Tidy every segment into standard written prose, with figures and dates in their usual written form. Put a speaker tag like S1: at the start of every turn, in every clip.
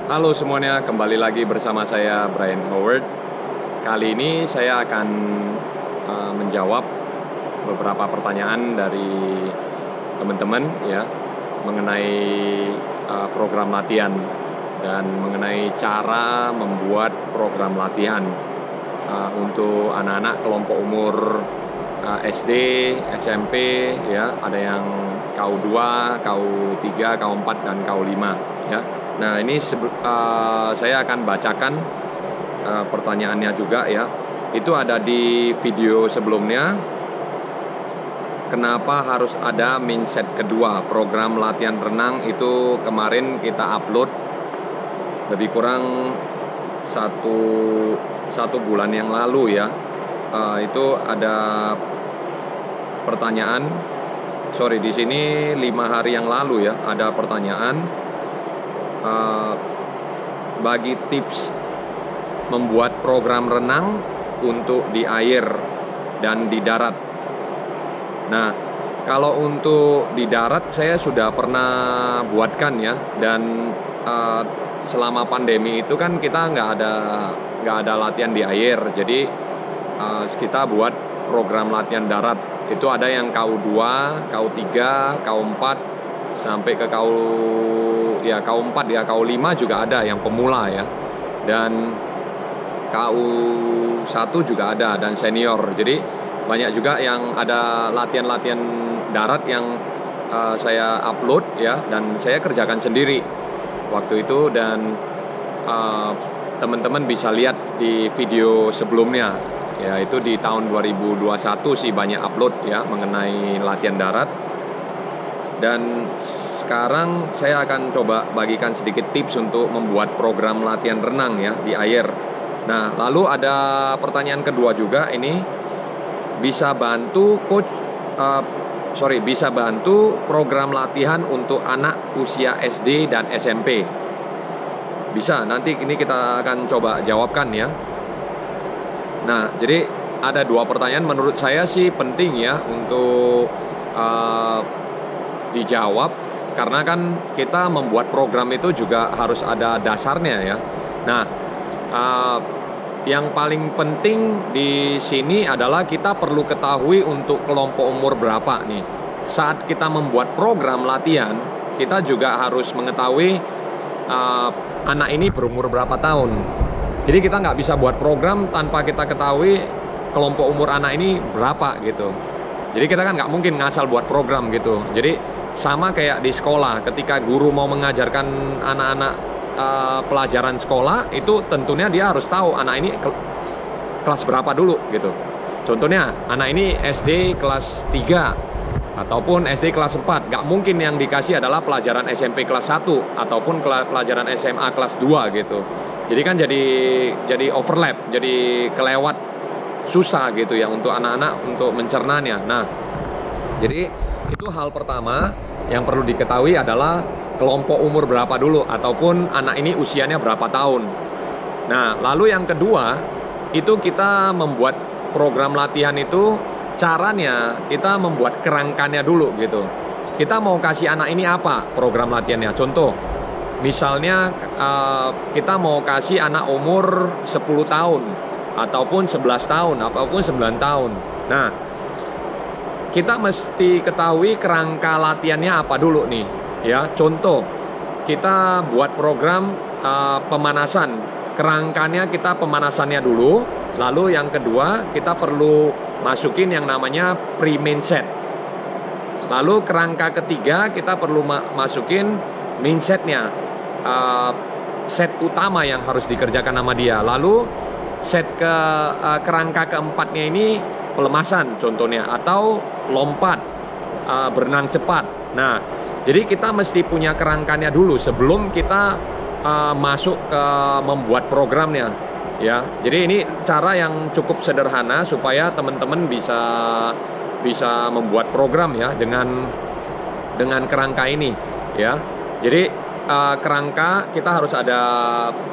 S1: Halo semuanya, kembali lagi bersama saya Brian Howard. Kali ini saya akan menjawab beberapa pertanyaan dari teman-teman ya mengenai program latihan dan mengenai cara membuat program latihan untuk anak-anak kelompok umur SD, SMP ya, ada yang KU2, KU3, KU4 dan KU5 ya. Nah, ini saya akan bacakan pertanyaannya juga ya. Itu ada di video sebelumnya. Kenapa harus ada mindset kedua? Program latihan renang itu kemarin kita upload lebih kurang satu bulan yang lalu ya. Itu ada pertanyaan. Sorry, di sini 5 hari yang lalu ya, ada pertanyaan. Bagi tips membuat program renang untuk di air dan di darat. Nah, kalau untuk di darat saya sudah pernah buatkan ya, dan selama pandemi itu kan kita nggak ada latihan di air, jadi kita buat program latihan darat. Itu ada yang KU2, KU3, KU4 sampai ke KU4 ya, KU5 juga ada yang pemula ya, dan KU1 juga ada, dan senior. Jadi banyak juga yang ada latihan-latihan darat yang saya upload ya, dan saya kerjakan sendiri waktu itu, dan teman-teman bisa lihat di video sebelumnya ya. Itu di tahun 2021 sih banyak upload ya mengenai latihan darat. Dan sekarang saya akan coba bagikan sedikit tips untuk membuat program latihan renang ya di air. Nah, lalu ada pertanyaan kedua juga ini, bisa bantu program latihan untuk anak usia SD dan SMP. Bisa, nanti ini kita akan coba jawabkan ya. Nah, jadi ada 2 pertanyaan menurut saya sih penting ya untuk dijawab, karena kan kita membuat program itu juga harus ada dasarnya ya. Nah, yang paling penting di sini adalah kita perlu ketahui untuk kelompok umur berapa nih. Saat kita membuat program latihan, kita juga harus mengetahui anak ini berumur berapa tahun. Jadi kita nggak bisa buat program tanpa kita ketahui kelompok umur anak ini berapa gitu. Jadi kita kan nggak mungkin ngasal buat program gitu. Jadi sama kayak di sekolah, ketika guru mau mengajarkan anak-anak pelajaran sekolah, itu tentunya dia harus tahu anak ini kelas berapa dulu gitu. Contohnya anak ini SD kelas 3 ataupun SD kelas 4. Gak mungkin yang dikasih adalah pelajaran SMP kelas 1 ataupun pelajaran SMA kelas 2 gitu. Jadi kan jadi overlap, jadi kelewat, susah gitu ya untuk anak-anak untuk mencernanya. Nah, jadi itu hal pertama yang perlu diketahui adalah kelompok umur berapa dulu, ataupun anak ini usianya berapa tahun. Nah, lalu yang kedua, itu kita membuat program latihan itu, caranya kita membuat kerangkanya dulu gitu. Kita mau kasih anak ini apa program latihannya? Contoh, misalnya kita mau kasih anak umur 10 tahun, ataupun 11 tahun, ataupun 9 tahun. Nah, kita mesti ketahui kerangka latihannya apa dulu nih ya. Contoh, kita buat program pemanasan, kerangkanya kita pemanasannya dulu. Lalu yang kedua, kita perlu masukin yang namanya pre-main set. Lalu kerangka ketiga kita perlu masukin main setnya, set utama yang harus dikerjakan sama dia. Lalu set kerangka keempatnya ini pelemasan contohnya, atau lompat, berenang cepat. Nah, jadi kita mesti punya kerangkanya dulu sebelum kita masuk ke membuat programnya ya. Jadi ini cara yang cukup sederhana supaya teman-teman bisa membuat program ya dengan kerangka ini ya. Jadi kerangka kita harus ada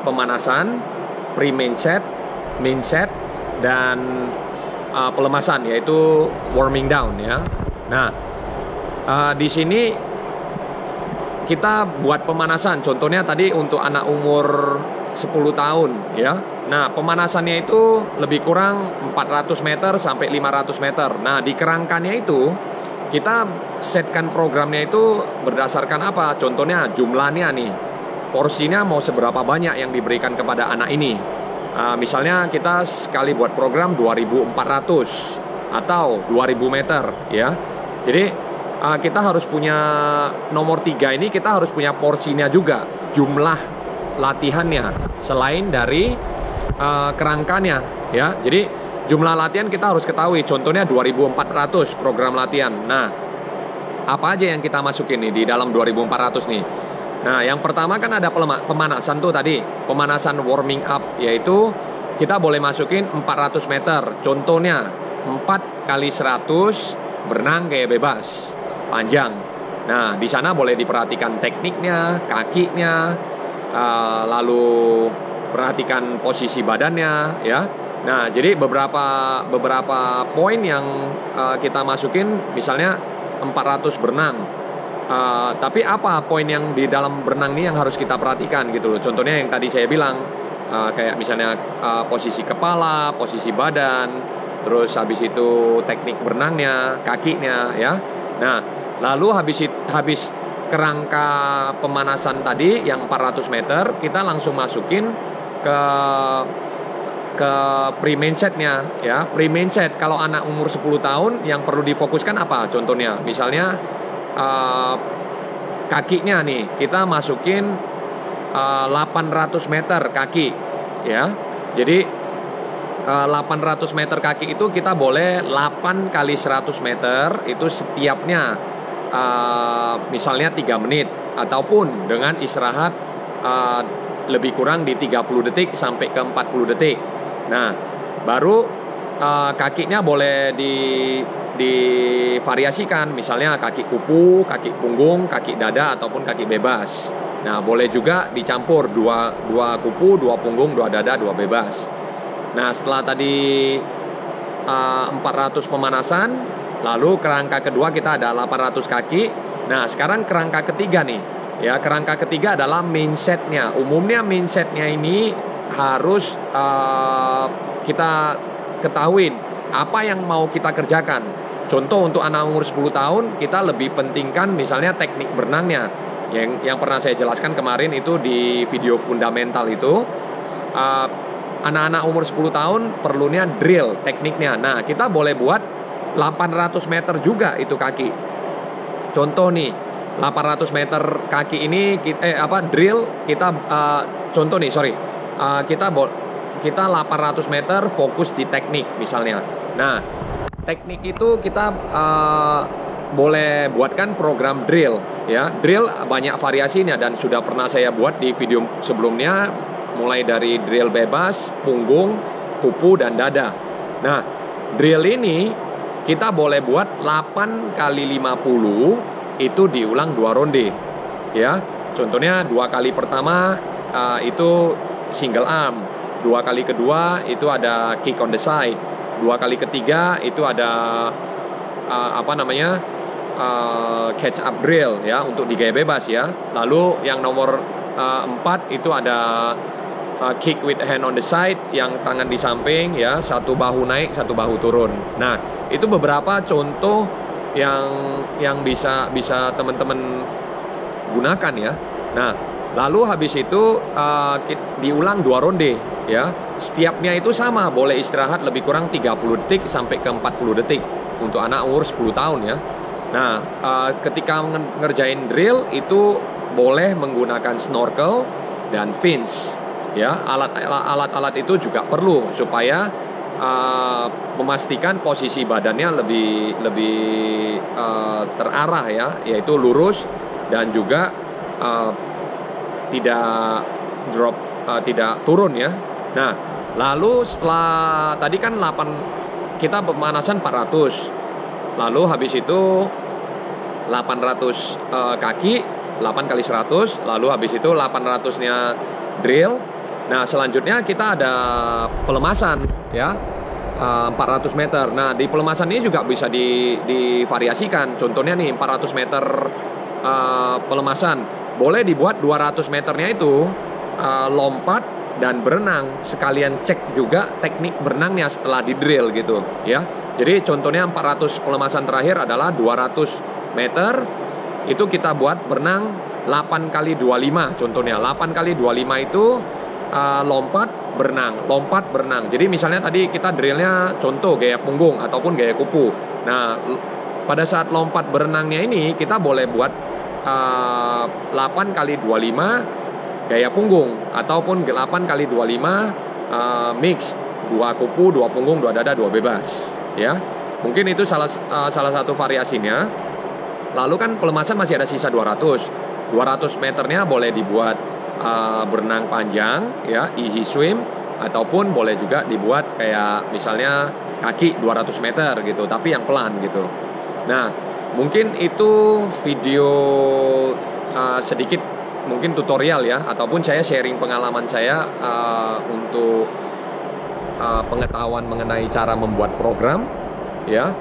S1: pemanasan, pre-main set, main set, dan pelemasan, yaitu warming down ya. Nah, di sini kita buat pemanasan. Contohnya tadi untuk anak umur 10 tahun ya. Nah, pemanasannya itu lebih kurang 400 meter sampai 500 meter. Nah, di kerangkanya itu kita setkan programnya itu berdasarkan apa? Contohnya jumlahnya nih. Porsinya mau seberapa banyak yang diberikan kepada anak ini. Misalnya kita sekali buat program 2400 atau 2000 meter ya. Jadi kita harus punya nomor 3 ini, kita harus punya porsinya juga, jumlah latihannya selain dari kerangkanya ya. Jadi jumlah latihan kita harus ketahui. Contohnya 2400 program latihan. Nah, apa aja yang kita masukin nih di dalam 2400 nih? Nah, yang pertama kan ada pemanasan tuh tadi, pemanasan warming up, yaitu kita boleh masukin 400 meter. Contohnya 4 kali 100 berenang kayak bebas, panjang. Nah, di sana boleh diperhatikan tekniknya, kakinya, lalu perhatikan posisi badannya, ya. Nah, jadi beberapa poin yang kita masukin, misalnya 400 berenang. Tapi apa poin yang di dalam berenang ini yang harus kita perhatikan gitu loh. Contohnya yang tadi saya bilang, kayak misalnya posisi kepala, posisi badan, terus habis itu teknik berenangnya, kakinya ya. Nah, lalu habis kerangka pemanasan tadi yang 400 meter, kita langsung masukin ke pre-main setnya ya. Pre-main set kalau anak umur 10 tahun yang perlu difokuskan apa? Contohnya misalnya kakinya nih, kita masukin 800 meter kaki ya. Jadi 800 meter kaki itu kita boleh 8 kali 100 meter itu setiapnya misalnya 3 menit ataupun dengan istirahat lebih kurang di 30 detik sampai ke 40 detik. Nah, baru kakinya boleh divariasikan, misalnya kaki kupu, kaki punggung, kaki dada ataupun kaki bebas. Nah, boleh juga dicampur dua kupu, 2 punggung, 2 dada, 2 bebas. Nah, setelah tadi 400 pemanasan, lalu kerangka kedua kita ada 800 kaki. Nah, sekarang kerangka ketiga nih. Ya, kerangka ketiga adalah main setnya. Umumnya main setnya ini harus kita ketahuin apa yang mau kita kerjakan. Contoh untuk anak umur 10 tahun, kita lebih pentingkan misalnya teknik berenangnya. Yang pernah saya jelaskan kemarin itu di video fundamental itu. Anak-anak umur 10 tahun perlunya drill tekniknya. Nah, kita boleh buat 800 meter juga itu kaki. Contoh nih, 800 meter kaki ini drill kita contoh nih, kita 800 meter fokus di teknik misalnya. Nah, teknik itu kita boleh buatkan program drill ya. Drill banyak variasinya dan sudah pernah saya buat di video sebelumnya, mulai dari drill bebas, punggung, kupu, dan dada. Nah, drill ini kita boleh buat 8 kali 50 itu diulang 2 ronde ya. Contohnya 2 kali pertama itu single arm, 2 kali kedua itu ada kick on the side, 2 kali ketiga itu ada catch up drill ya untuk di gaya bebas ya. Lalu yang nomor 4 itu ada kick with hand on the side, yang tangan di samping ya, 1 bahu naik, 1 bahu turun. Nah, itu beberapa contoh yang bisa teman-teman gunakan ya. Nah, lalu habis itu diulang 2 ronde ya. Setiapnya itu sama, boleh istirahat lebih kurang 30 detik sampai ke 40 detik untuk anak umur 10 tahun ya. Nah, ketika ngerjain drill itu boleh menggunakan snorkel dan fins ya. Alat-alat itu juga perlu supaya memastikan posisi badannya lebih terarah ya, yaitu lurus dan juga tidak drop, tidak turun ya. Nah, lalu setelah tadi kan 8 kita pemanasan 400, lalu habis itu 800 kaki, 8 kali 100, lalu habis itu 800-nya drill. Nah, selanjutnya kita ada pelemasan ya, 400 meter. Nah, di pelemasan ini juga bisa divariasikan. Contohnya nih 400 meter pelemasan. Boleh dibuat 200 meternya itu lompat dan berenang, sekalian cek juga teknik berenangnya setelah di drill gitu ya. Jadi contohnya 400 pelemasan terakhir adalah 200 meter itu kita buat berenang 8 kali 25 contohnya. 8 kali 25 itu lompat berenang. Jadi misalnya tadi kita drillnya contoh gaya punggung ataupun gaya kupu. Nah, pada saat lompat berenangnya ini kita boleh buat 8 kali 25 gaya punggung ataupun 8 kali 25 mix, 2 kupu, 2 punggung, 2 dada, 2 bebas ya. Mungkin itu salah satu variasinya. Lalu kan pelemasan masih ada sisa 200 meternya boleh dibuat berenang panjang ya, easy swim, ataupun boleh juga dibuat kayak misalnya kaki 200 meter gitu, tapi yang pelan gitu. Nah, mungkin itu video sedikit mungkin tutorial ya, ataupun saya sharing pengalaman saya untuk pengetahuan mengenai cara membuat program ya.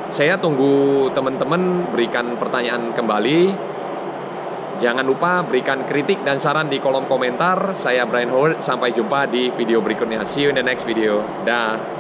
S1: Saya tunggu teman-teman berikan pertanyaan kembali. Jangan lupa berikan kritik dan saran di kolom komentar. Saya Brian Howard, sampai jumpa di video berikutnya. See you in the next video. Dah.